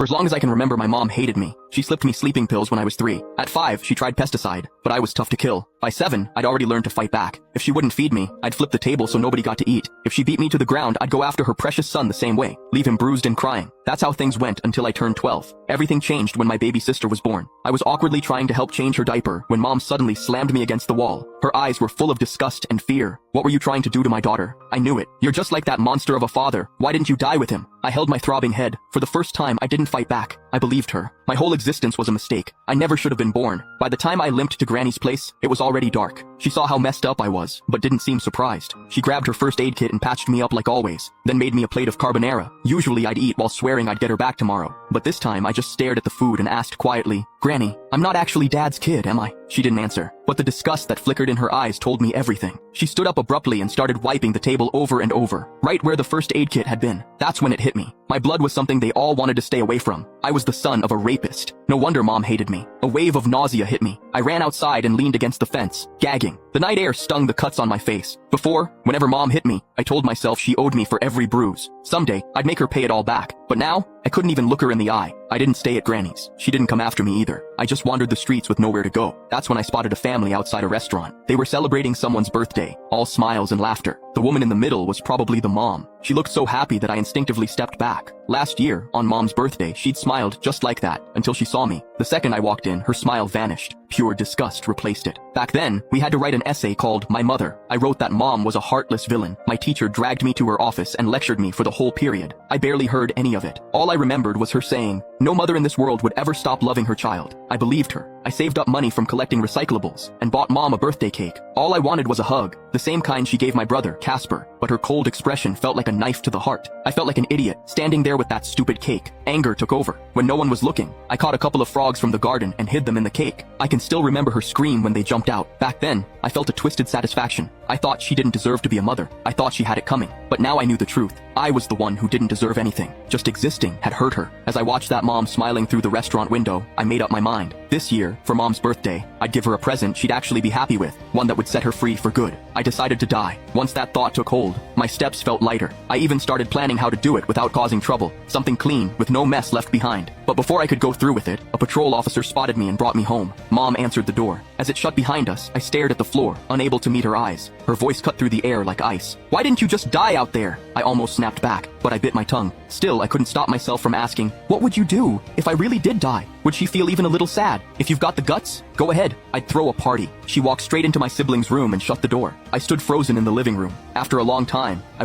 For as long as I can remember, my mom hated me. She slipped me sleeping pills when I was 3. At 5, she tried pesticide, but I was tough to kill. By 7, I'd already learned to fight back. If she wouldn't feed me, I'd flip the table so nobody got to eat. If she beat me to the ground, I'd go after her precious son the same way, leave him bruised and crying. That's how things went until I turned 12. Everything changed when my baby sister was born. I was awkwardly trying to help change her diaper when mom suddenly slammed me against the wall. Her eyes were full of disgust and fear. What were you trying to do to my daughter? I knew it. You're just like that monster of a father. Why didn't you die with him? I held my throbbing head. For the first time, I didn't fight back. I believed her. My whole existence was a mistake. I never should have been born. By the time I limped to Granny's place, it was already dark. She saw how messed up I was, but didn't seem surprised. She grabbed her first aid kit and patched me up like always, then made me a plate of carbonara. Usually I'd eat while swearing I'd get her back tomorrow. But this time I just stared at the food and asked quietly, "Granny, I'm not actually Dad's kid, am I?" She didn't answer, but the disgust that flickered in her eyes told me everything. She stood up abruptly and started wiping the table over and over, right where the first aid kit had been. That's when it hit me. My blood was something they all wanted to stay away from. I was the son of a rapist. No wonder mom hated me. A wave of nausea hit me. I ran outside and leaned against the fence, gagging. The night air stung the cuts on my face. Before, whenever mom hit me, I told myself she owed me for every bruise. Someday, I'd make her pay it all back. But now, I couldn't even look her in the eye. I didn't stay at Granny's. She didn't come after me either. I just wandered the streets with nowhere to go. That's when I spotted a family outside a restaurant. They were celebrating someone's birthday, all smiles and laughter. The woman in the middle was probably the mom. She looked so happy that I instinctively stepped back. Last year, on mom's birthday, she'd smiled just like that until she saw me. The second I walked in, her smile vanished. Pure disgust replaced it. Back then, we had to write an essay called My Mother. I wrote that mom was a heartless villain. My teacher dragged me to her office and lectured me for the whole period. I barely heard any of it. All I remembered was her saying, "No mother in this world would ever stop loving her child." I believed her. I saved up money from collecting recyclables and bought mom a birthday cake. All I wanted was a hug, the same kind she gave my brother, Casper, but her cold expression felt like a knife to the heart. I felt like an idiot, standing there with that stupid cake. Anger took over. When no one was looking, I caught a couple of frogs from the garden and hid them in the cake. I can still remember her scream when they jumped out. Back then, I felt a twisted satisfaction. I thought she didn't deserve to be a mother. I thought she had it coming. But now I knew the truth. I was the one who didn't deserve anything. Just existing had hurt her. As I watched that mom smiling through the restaurant window, I made up my mind. This year, for mom's birthday, I'd give her a present she'd actually be happy with, one that would set her free for good. I decided to die. Once that thought took hold, my steps felt lighter. I even started planning how to do it without causing trouble, something clean, with no mess left behind. But before I could go through with it, a patrol officer spotted me and brought me home. Mom answered the door. As it shut behind us, I stared at the floor, unable to meet her eyes. Her voice cut through the air like ice. "Why didn't you just die out there?" I almost snapped back, but I bit my tongue. Still, I couldn't stop myself from asking, "What would you do if I really did die? Would she feel even a little sad? If you've got the guts, go ahead. I'd throw a party." She walked straight into my sibling's room and shut the door. I stood frozen in the living room. After a long time, I